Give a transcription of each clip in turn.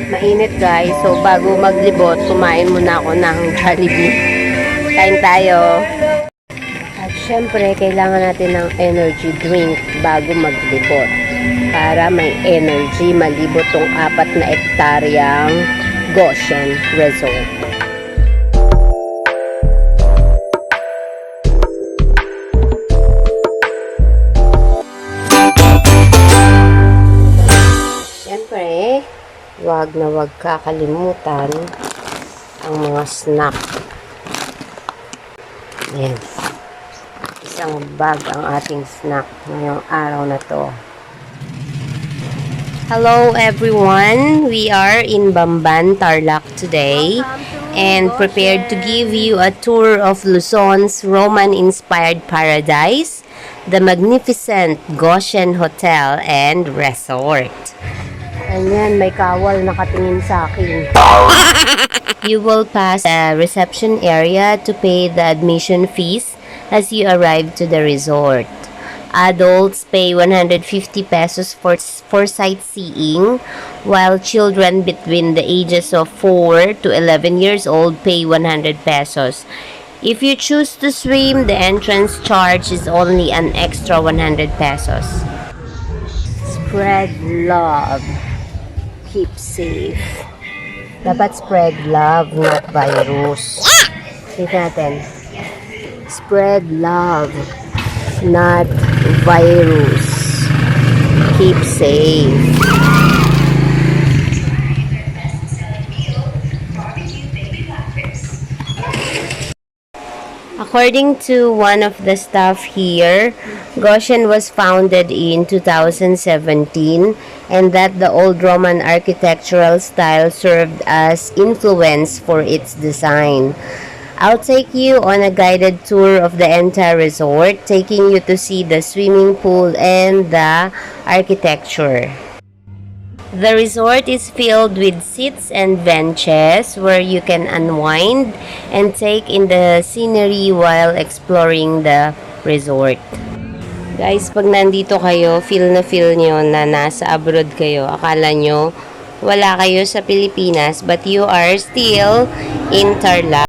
Mainit guys. So bago maglibot, kumain muna ako ng Jollibee. Kain tayo. At syempre, kailangan natin ng energy drink bago maglibot. Para may energy malibot tong 4 na ektaryang Goshen Resort. Syempre, wag na wag kakalimutan ang mga snack. Ayan. Isang bag ang ating snack ngayong araw na to. Hello everyone! We are in Bamban, Tarlac today and prepared to give you a tour of Luzon's Roman-inspired paradise, the magnificent Goshen Hotel and Resort. Ayan, may kawal nakatingin sa akin. You will pass a reception area to pay the admission fees as you arrive to the resort. Adults pay 150 pesos for sightseeing, while children between the ages of 4 to 11 years old pay 100 pesos. If you choose to swim, the entrance charge is only an extra 100 pesos. Spread love. Keep safe. Dapat spread love, not virus. Tignan natin. Spread love, not virus. Keep safe. According to one of the staff here, Goshen was founded in 2017 and that the old Roman architectural style served as influence for its design. I'll take you on a guided tour of the entire resort, taking you to see the swimming pool and the architecture. The resort is filled with seats and benches where you can unwind and take in the scenery while exploring the resort. Guys, pag nandito kayo, feel nyo na nasa abroad kayo. Akala nyo wala kayo sa Pilipinas, but you are still in Tarlac.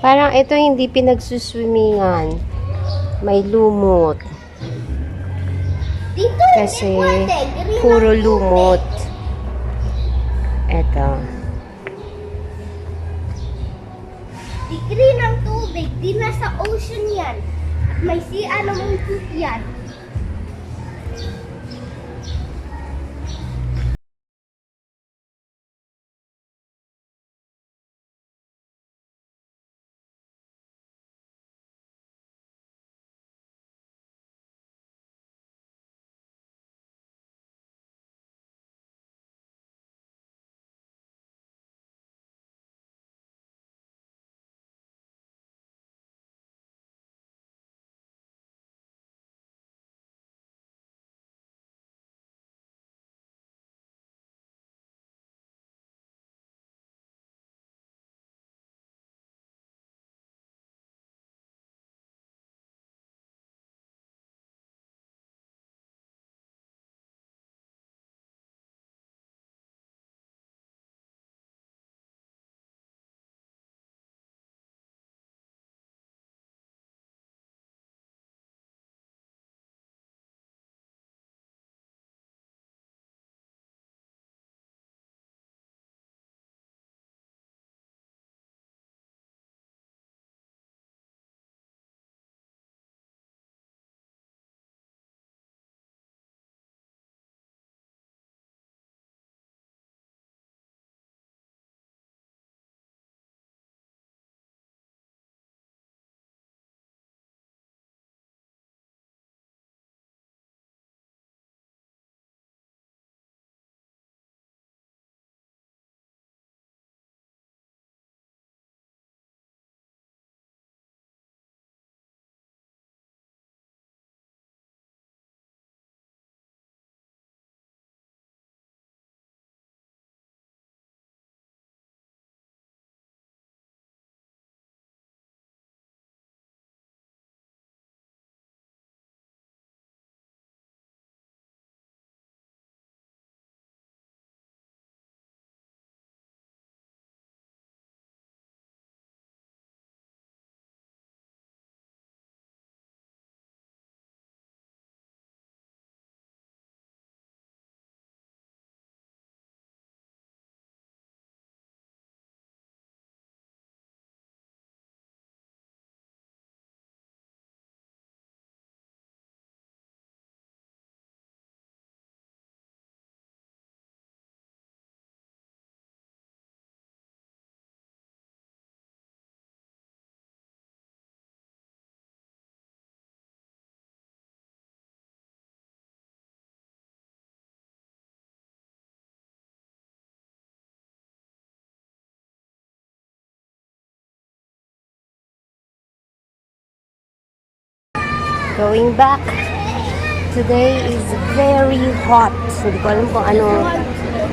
Parang ito hindi pinagsuswimmingan. May lumot. Dito, Kasi green puro ang lumot. Eto. Di green ang tubig. Di nasa ocean yan. At may sea namang yan. Going back. Today is very hot. Hindi ko alam kung ano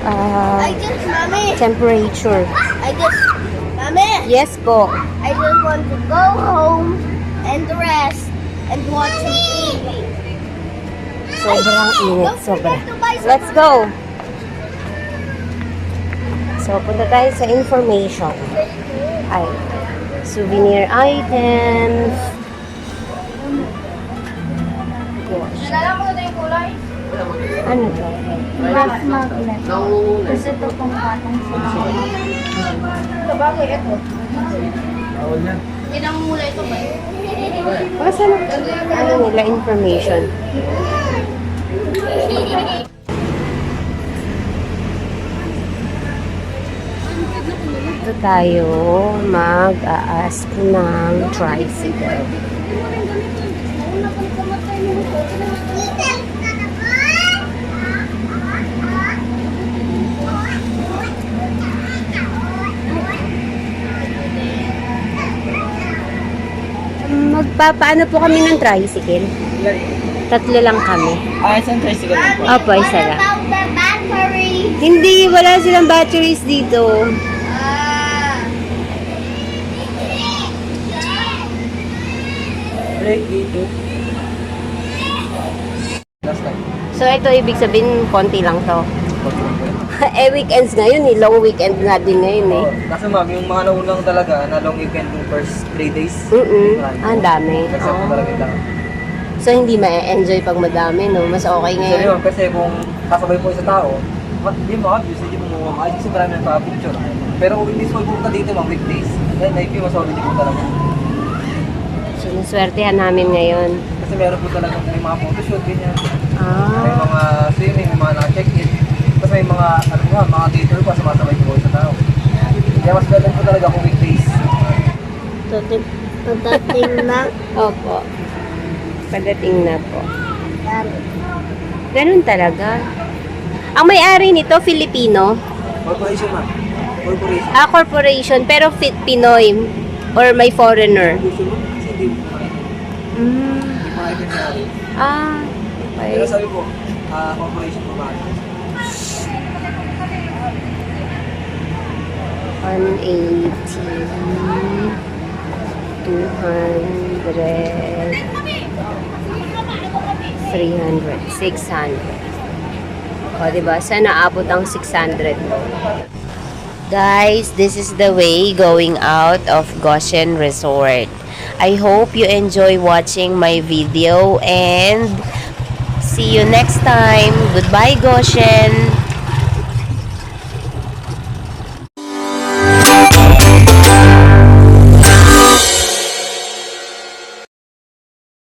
Mommy. temperature. Mommy. Yes, go. I just want to go home and rest and watch some TV. Sobrang init. Don't Sobra. forget to buy some Let's go. So, punta tayo sa information. Ay, souvenir items. Gosh. Nalala mo na yung kulay? Ano to? Half magnet. Kasi ito pong patong sila. Ito bagay, ito. Yan ang mula ito ba? Basta ano nila information. Ito tayo mag-a-ask ng tricycle. Magpapaano po kami ng tricycle? Tatlo lang kami. Isang tricycle lang po. Opo, isa lang. About the battery. Hindi, wala silang batteries dito. Break dito. Last time. So, ito ibig sabihin, konti lang to. Weekends ngayon eh. Long weekend nga din ngayon eh. Kasi ma'am, yung mga naunang talaga na long weekend yung first 3 days. Ang dami. Kasi Oh. talaga lang. So, hindi ma-enjoy pag madami, no? Mas okay Kasi ngayon. yun, kasi kung kasabay po isa tao, hindi mo obvious, hindi mo makakayos kasi marami nagpa-picture. Pero kung hindi mo punta dito mga weekdays, then IP mas solid po talaga. So, naswertehan namin ngayon. Kasi meron po talaga may mga photoshoot, ganyan. May Ah, mga swimming, may mga naka-check-in. Tapos may mga, ano nga, mga theater pa sumasabay po sa tao. Kaya mas ganda po talaga kung weekdays. Pagdating na. opo. Pagdating na po. Yan. Ganun talaga. Ang may-ari nito, Filipino. Corporation ma'am. Corporation. Corporation, pero fit Pinoy. Or may foreigner. Corporation ma'am, kasi hindi mo makikita. Mm. Hindi mo makikita niya. Pero Okay. sabi po, corporation po ba? 180, 200, 300, 600. O, diba? Saan naabot ang 600 mo? Guys, this is the way going out of Goshen Resort. I hope you enjoy watching my video and see you next time. Goodbye, Goshen!